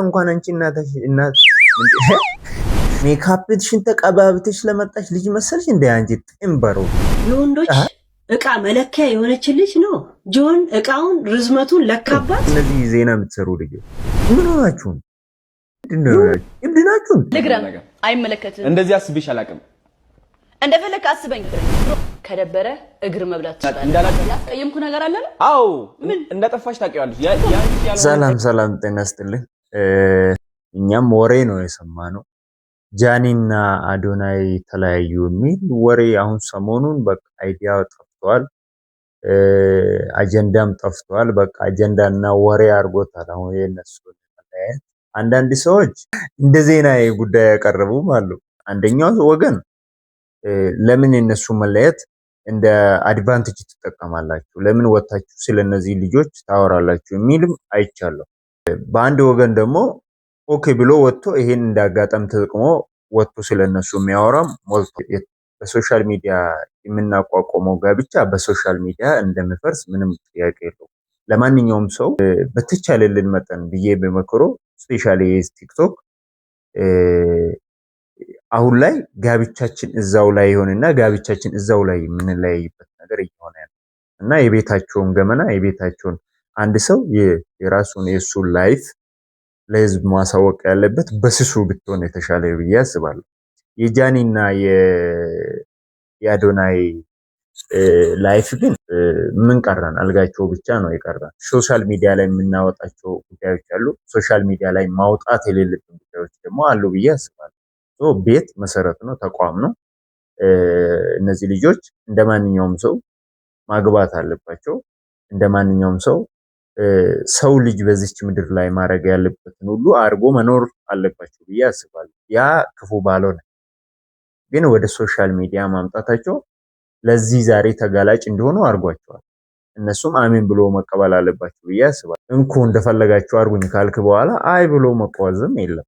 እንኳን አንቺ እናት ሜካፕሽን ተቀባብተሽ ለመጣሽ ልጅ መሰልሽ እንደ አንቺ ጥምበሩ የወንዶች እቃ መለኪያ የሆነች ልጅ ነው። ጆን እቃውን ርዝመቱን ለካባት። እነዚህ ዜና የምትሰሩ ልጆች ምን ሆናችሁ? እንድናችሁ ልግረም አይመለከትም። እንደዚህ አስብሽ አላውቅም። እንደፈለክ አስበኝ። ከደበረ እግር መብላት ትችላለህ። ያስቀየምኩ ነገር አለ? አዎ ምን እንደጠፋሽ ታውቂዋለሽ። ሰላም ጤና ይስጥልኝ። እኛም ወሬ ነው የሰማነው። ጃኒና አዶናይ ተለያዩ የሚል ወሬ አሁን ሰሞኑን በቃ አይዲያ ጠፍቷል፣ አጀንዳም ጠፍቷል። በቃ አጀንዳና ወሬ አድርጎታል አሁን የነሱ መለያየት። አንዳንድ ሰዎች እንደ ዜና ጉዳይ ያቀረቡም አሉ። አንደኛው ወገን ለምን የነሱ መለያየት እንደ አድቫንቴጅ ትጠቀማላችሁ፣ ለምን ወጣችሁ ስለነዚህ ልጆች ታወራላችሁ የሚልም አይቻለሁ። በአንድ ወገን ደግሞ ኦኬ ብሎ ወጥቶ ይሄን እንዳጋጣም ተጠቅሞ ወጥቶ ስለነሱ የሚያወራም ሞልቶ በሶሻል ሚዲያ የምናቋቋመው ጋብቻ በሶሻል ሚዲያ እንደሚፈርስ ምንም ጥያቄ የለውም። ለማንኛውም ሰው በተቻለልን መጠን ብዬ በመክሮ ስፔሻሊ ቲክቶክ አሁን ላይ ጋብቻችን እዛው ላይ ይሆንና ጋብቻችን እዛው ላይ የምንለያይበት ነገር እየሆነ ነው እና የቤታቸውን ገመና የቤታቸውን አንድ ሰው የራሱን የሱን ላይፍ ለህዝብ ማሳወቅ ያለበት በስሱ ብትሆን የተሻለ ብዬ አስባለሁ። የጃኒና የአዶናይ ላይፍ ግን ምን ቀራን? አልጋቸው ብቻ ነው የቀራን። ሶሻል ሚዲያ ላይ የምናወጣቸው ጉዳዮች አሉ፣ ሶሻል ሚዲያ ላይ ማውጣት የሌለብን ጉዳዮች ደግሞ አሉ ብዬ አስባለሁ። ቤት መሰረት ነው፣ ተቋም ነው። እነዚህ ልጆች እንደማንኛውም ሰው ማግባት አለባቸው። እንደማንኛውም ሰው ልጅ በዚች ምድር ላይ ማድረግ ያለበትን ሁሉ አድርጎ መኖር አለባቸው ብዬ አስባለሁ። ያ ክፉ ባልሆነ ግን ወደ ሶሻል ሚዲያ ማምጣታቸው ለዚህ ዛሬ ተጋላጭ እንደሆኑ አድርጓቸዋል። እነሱም አሜን ብሎ መቀበል አለባቸው ብዬ አስባለሁ። እንኩ እንደፈለጋቸው አድርጉኝ ካልክ በኋላ አይ ብሎ መቋዘም የለም።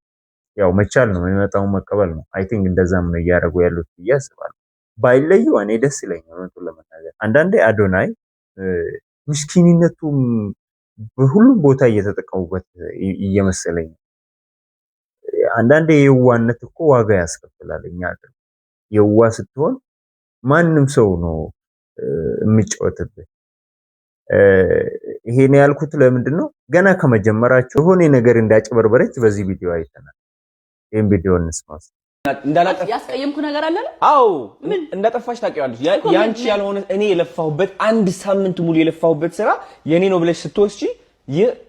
ያው መቻል ነው፣ የሚመጣው መቀበል ነው። አይ ቲንክ እንደዛም ነው እያደረጉ ያሉት ብዬ አስባለሁ። ባይለዩ እኔ ደስ ይለኛል እውነቱን ለመናገር። አንዳንዴ አዶናይ ምስኪንነቱም በሁሉም ቦታ እየተጠቀሙበት እየመሰለኝ። አንዳንዴ የዋነት እኮ ዋጋ ያስከፍላል። እኛ ሀገር የዋ ስትሆን ማንም ሰው ነው የሚጫወትብህ። ይሄን ያልኩት ለምንድን ነው? ገና ከመጀመራቸው የሆነ ነገር እንዳጭበርበረች በዚህ ቪዲዮ አይተናል። ይሄን ቪዲዮ እንስማስ። እንዳላጠፋ ያስቀየምኩ ነገር አለ? አዎ ምን እንደጠፋሽ ታውቂዋለሽ። ያንቺ ያልሆነ እኔ የለፋሁበት አንድ ሳምንት ሙሉ የለፋሁበት ስራ የኔ ነው ብለሽ ስትወስጂ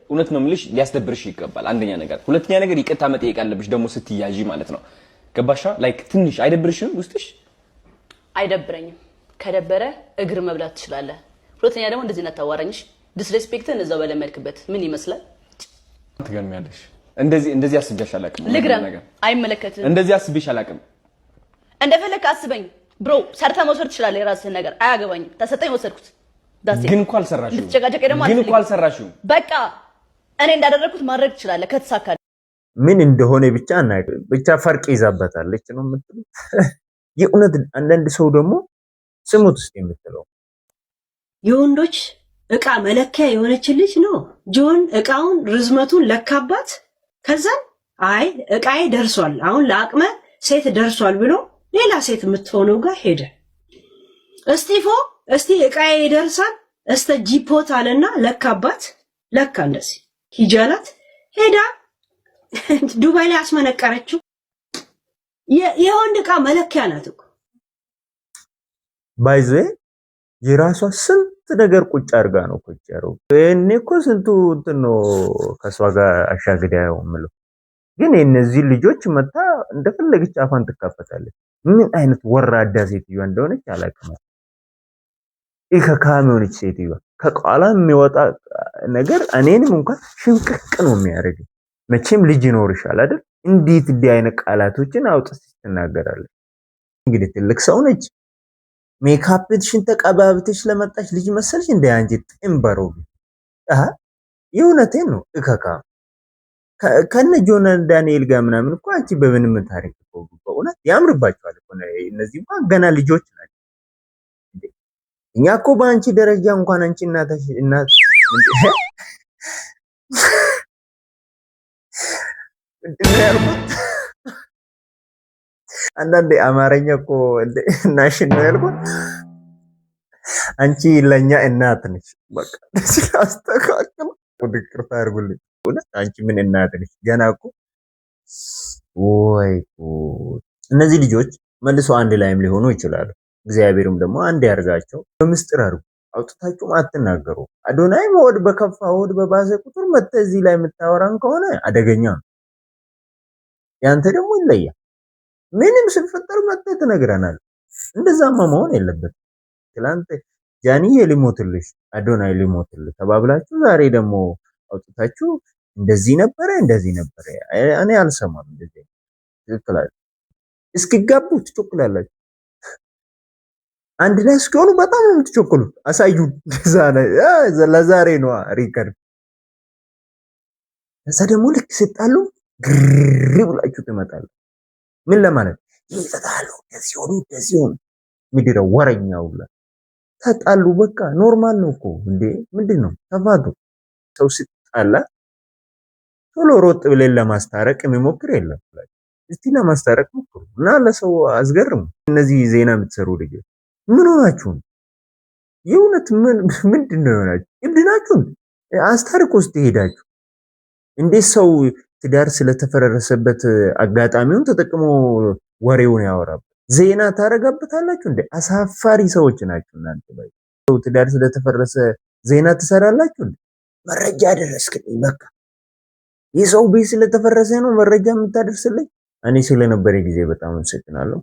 እውነት ነው የምልሽ ሊያስደብርሽ ይገባል። አንደኛ ነገር፣ ሁለተኛ ነገር ይቅርታ መጠየቅ አለብሽ ደግሞ ስትያዢ ማለት ነው። ገባሻ? ላይክ ትንሽ አይደብርሽም? ውስጥሽ አይደብረኝም። ከደበረ እግር መብላት ትችላለህ። ሁለተኛ ደግሞ እንደዚህ እናታዋራኝሽ። ዲስሬስፔክትን እዛው በለመድክበት ምን ይመስላል? ትገርሚያለሽ። እንደዚህ አስቤሽ አላውቅም። ልግረም አይመለከትም። እንደዚህ አስቤሽ አላውቅም። እንደፈለክ አስበኝ ብሮ። ሰርተህ መውሰድ ትችላለህ የራስህን ነገር፣ አያገባኝም። ተሰጠኝ ወሰድኩት። ግን እኮ አልሰራሽም። ልትጨቃጨቀኝ ደግሞ ግን እኮ አልሰራሽም። በቃ እኔ እንዳደረኩት ማድረግ ትችላለህ ከተሳካ። ምን እንደሆነ ብቻ ብቻ ፈርቅ ይዛበታለች ነው የምትሉት? የእውነት አንዳንድ ሰው ደግሞ ስሙት እስኪ የምትለው የወንዶች እቃ መለኪያ የሆነች ልጅ ነው። ጆን እቃውን ርዝመቱን ለካባት። ከዛን አይ እቃዬ ደርሷል፣ አሁን ለአቅመ ሴት ደርሷል ብሎ ሌላ ሴት የምትሆነው ጋር ሄደ። እስቲ እቃዬ ይደርሳል እስተ ጂፖት አለና ለካባት። ለካ እንደዚህ ሂጃላት ሄዳ ዱባይ ላይ አስመነቀረችው። የወንድ እቃ መለኪያ ናት እኮ ባይዘ የራሷ ስንት ነገር ቁጭ አድርጋ ነው ቁጭ ያለው። እኔ እኮ ስንቱ እንትን ነው ከሷ ጋር አሻግዳው ምለው። ግን የነዚህ ልጆች መታ እንደፈለገች አፋን ትካፈታለች። ምን አይነት ወራዳ ሴትዮ እንደሆነች አላውቅም። ከካሜራዎች ሴትዮ ከቃላ የሚወጣ ነገር እኔንም እንኳን ሽንቅቅ ነው የሚያደርግ። መቼም ልጅ ይኖርሻል አይደል? እንዴት እንዲህ አይነት ቃላቶችን አውጥተሽ ትናገራለች? እንግዲህ ትልቅ ሰው ነች። ሜካፕሽን ተቀባብተሽ ለመጣሽ ልጅ መሰልሽ እንደ አንቺ ጥምበሩ። የእውነቴን ነው። እከካ ከነ ጆን ዳንኤል ጋር ምናምን እኮ አንቺ በምንም ታሪክ እኮ በእውነት ያምርባቸዋል እኮ እነዚህ እንኳን ገና ልጆች ናቸው። እኛ እኮ በአንቺ ደረጃ እንኳን አንቺ እናት ምንድነው ያልኩት? አንዳንዴ አማርኛ እኮ ናሽን ነው ያልኩት። አንቺ ለኛ እናት ነሽ። በቃ ሲያስተካክል ይቅርታ አድርጉልኝ። አንቺ ምን እናት ነሽ? ገና እኮ ወይ እነዚህ ልጆች መልሰው አንድ ላይም ሊሆኑ ይችላሉ። እግዚአብሔርም ደግሞ አንድ ያርጋቸው። በምስጢር አድርጉ። አውጥታችሁም አትናገሩ። አዶናይ ወድ በከፋ ወድ በባሰ ቁጥር መጥተህ እዚህ ላይ የምታወራን ከሆነ አደገኛ ነው። ያንተ ደግሞ ይለያል። ምንም ሲፈጠር መጥተህ ትነግረናል። እንደዛማ መሆን የለበትም። ትላንት ጃኒዬ ሊሞትልሽ አዶናይ ሊሞትልህ ተባብላችሁ ዛሬ ደግሞ አውጥታችሁ እንደዚህ ነበረ እንደዚህ ነበረ። እኔ አልሰማም። እንደዚህ ትክክል አይደል? እስኪጋቡ ትቸኩላላችሁ። አንድ ላይ እስኪሆኑ በጣም ነው የምትቸኩሉት። አሳዩን። ለዛሬ ነው ሪከርድ። እዛ ደግሞ ልክ ሲጣሉ ግር ብላችሁ ትመጣለ። ምን ለማለት ይጣሉ? እንደዚህ ሆኑ እንደዚህ ሆኑ። ምድረ ወረኛው ተጣሉ። በቃ ኖርማል ነው እኮ እንዴ! ምንድነው? ተፋቱ። ሰው ሲጣላ ቶሎ ሮጥ ብለን ለማስታረቅ የሚሞክር የለም። እስቲ ለማስታረቅ ሞክሩ እና ለሰው አስገርሙ። እነዚህ ዜና የምትሰሩ ልጆች ምን ሆናችሁ? የእውነት ምንድነው የሆናችሁ? እብድናችሁ? አስታርቁ ውስጥ ሄዳችሁ እንዴት ሰው ትዳር ስለተፈረረሰበት አጋጣሚውን ተጠቅሞ ወሬውን ያወራበት ዜና ታረጋበታላችሁ እንዴ? አሳፋሪ ሰዎች ናችሁ እናንተ። ሰው ትዳር ስለተፈረሰ ዜና ትሰራላችሁ እንዴ? መረጃ ደረስክልኝ። በቃ የሰው ቤት ስለተፈረሰ ነው መረጃ የምታደርስልኝ። እኔ ስለነበረ ጊዜ በጣም አመሰግናለሁ።